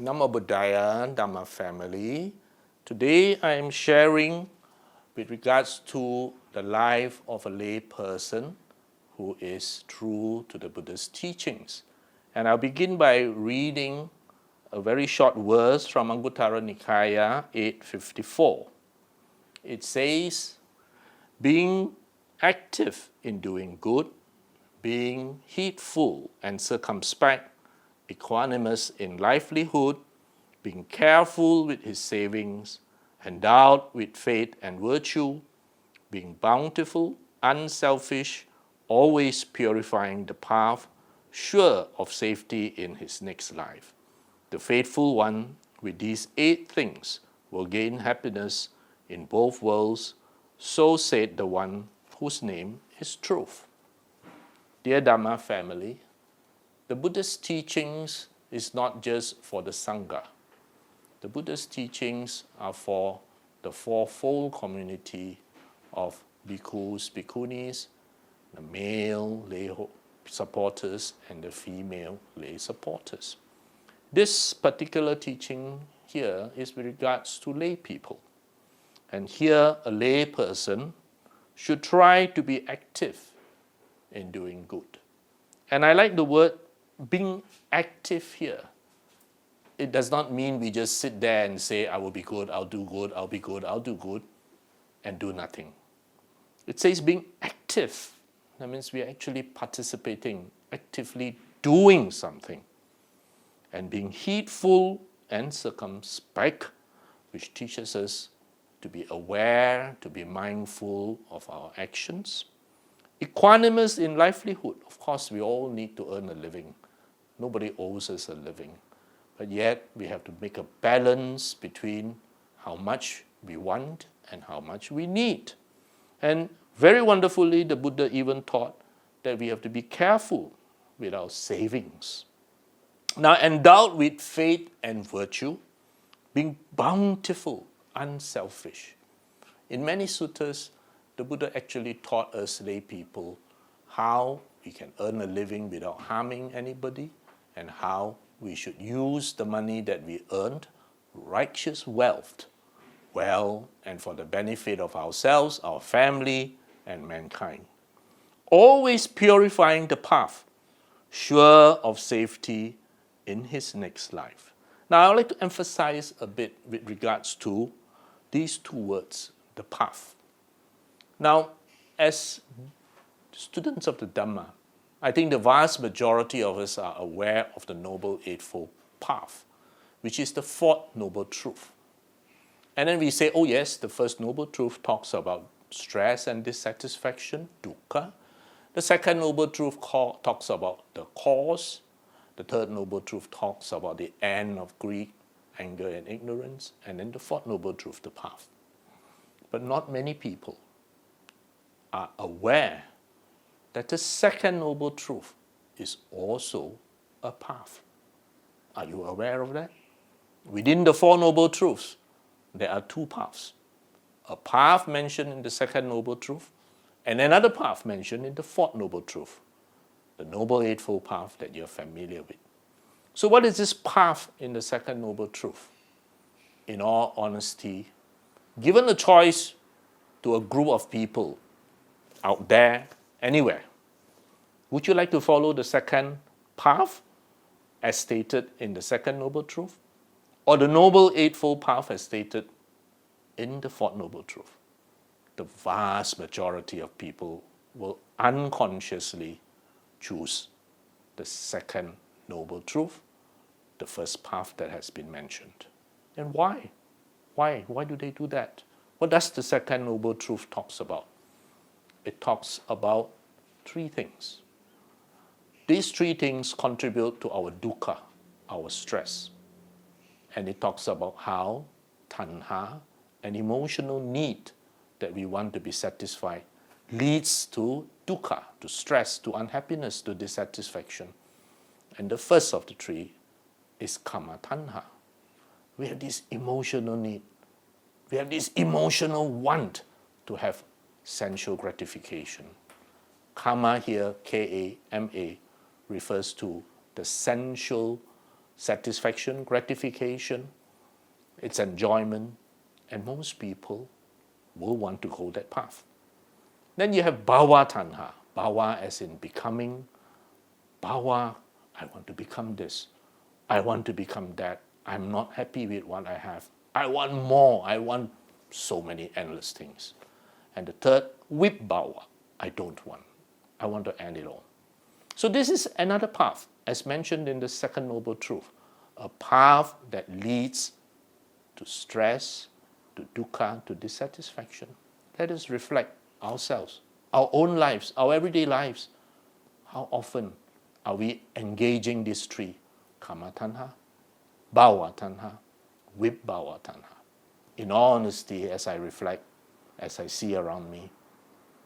Namo Buddhaya, Dhamma family. Today I am sharing with regards to the life of a lay person who is true to the Buddha's teachings. And I'll begin by reading a very short verse from Anguttara Nikaya 854. It says, being active in doing good, being heedful and circumspect, equanimous in livelihood, being careful with his savings, endowed with faith and virtue, being bountiful, unselfish, always purifying the path, sure of safety in his next life. The faithful one with these 8 things will gain happiness in both worlds, so said the one whose name is Truth. Dear Dhamma family, the Buddha's teachings is not just for the Sangha. The Buddha's teachings are for the fourfold community of bhikkhus, bhikkhunis, the male lay supporters and the female lay supporters. This particular teaching here is with regards to lay people. And here a lay person should try to be active in doing good. And I like the word being active here. It does not mean we just sit there and say, I will be good, I'll do good, I'll be good, I'll do good, and do nothing. It says being active. That means we are actually participating, actively doing something. And being heedful and circumspect, which teaches us to be aware, to be mindful of our actions. Equanimous in livelihood. Of course, we all need to earn a living. Nobody owes us a living. But yet, we have to make a balance between how much we want and how much we need. And very wonderfully, the Buddha even taught that we have to be careful with our savings. Now, endowed with faith and virtue, being bountiful, unselfish. In many suttas, the Buddha actually taught us lay people how we can earn a living without harming anybody and how we should use the money that we earned, righteous wealth, well and for the benefit of ourselves, our family, and mankind. Always purifying the path, sure of safety in his next life. Now, I would like to emphasize a bit with regards to these 2 words, the path. Now, as students of the Dhamma, I think the vast majority of us are aware of the Noble Eightfold Path, which is the 4th Noble Truth. And then we say, oh yes, the first Noble Truth talks about stress and dissatisfaction, dukkha. The 2nd Noble Truth talks about the cause. The 3rd Noble Truth talks about the end of greed, anger, and ignorance. And then the 4th Noble Truth, the path. But not many people are aware that the 2nd Noble Truth is also a path. Are you aware of that? Within the 4 Noble Truths, there are 2 paths. A path mentioned in the 2nd Noble Truth, and another path mentioned in the 4th Noble Truth, the Noble Eightfold Path that you're familiar with. So what is this path in the 2nd Noble Truth? In all honesty, given a choice to a group of people out there, anywhere, would you like to follow the 2nd path as stated in the 2nd Noble Truth? Or the Noble Eightfold Path as stated in the 4th Noble Truth? The vast majority of people will unconsciously choose the 2nd Noble Truth, the first path that has been mentioned. And why? Why do they do that? What does the 2nd Noble Truth talks about? It talks about 3 things. These 3 things contribute to our dukkha, our stress. And it talks about how tanha, an emotional need that we want to be satisfied, leads to dukkha, to stress, to unhappiness, to dissatisfaction. And the first of the 3 is kama tanha. We have this emotional need. We have this emotional want to have sensual gratification. Kama here, K-A-M-A, refers to the sensual satisfaction, gratification, it's enjoyment, and most people will want to go that path. Then you have bhava tanha. Bhava as in becoming. Bhava, I want to become this. I want to become that. I'm not happy with what I have. I want more. I want so many endless things. And the third, vibhava. I don't want. I want to end it all. So this is another path, as mentioned in the second noble truth. A path that leads to stress, to dukkha, to dissatisfaction. Let us reflect ourselves, our own lives, our everyday lives. How often are we engaging these three? Kama tanha, bhava tanha, vibhava tanha. In all honesty, as I reflect, as I see around me,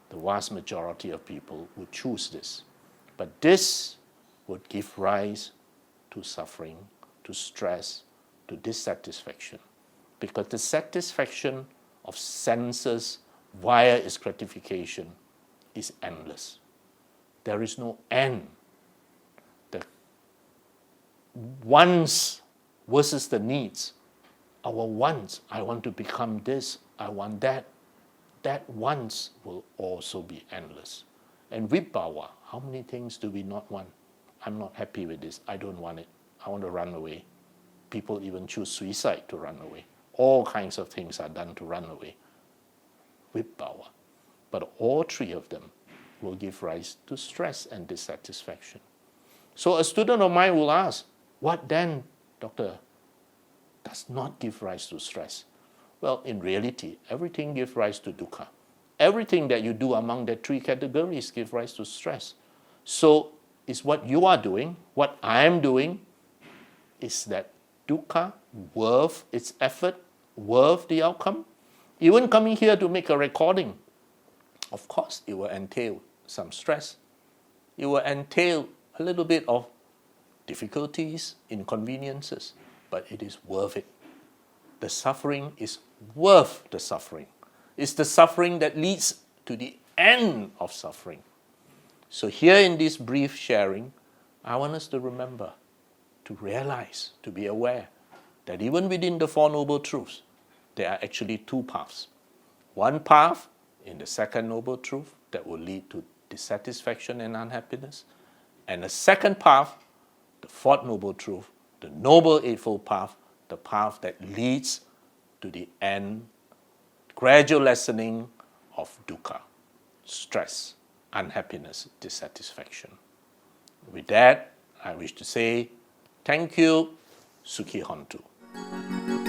the vast majority of people would choose this. But this would give rise to suffering, to stress, to dissatisfaction. Because the satisfaction of senses via its gratification is endless. There is no end. The wants versus the needs. Our wants, I want to become this, I want that. That wants will also be endless. And vibhava, how many things do we not want? I'm not happy with this, I don't want it, I want to run away. People even choose suicide to run away. All kinds of things are done to run away. Vibhava. But all three of them will give rise to stress and dissatisfaction. So a student of mine will ask, what then, doctor, does not give rise to stress? Well, in reality, everything gives rise to dukkha. Everything that you do among the three categories gives rise to stress. So is what you are doing, what I am doing, is that dukkha worth its effort, worth the outcome? Even coming here to make a recording, of course, it will entail some stress. It will entail a little bit of difficulties, inconveniences, but it is worth it. The suffering is worth the suffering. It's the suffering that leads to the end of suffering. So here in this brief sharing, I want us to remember, to realize, to be aware that even within the Four Noble Truths, there are actually two paths. One path in the second Noble Truth that will lead to dissatisfaction and unhappiness, and a second path, the Fourth Noble Truth, the Noble Eightfold Path, the path that leads to the end, gradual lessening of dukkha, stress, unhappiness, dissatisfaction. With that, I wish to say thank you, Sukhi Hontu.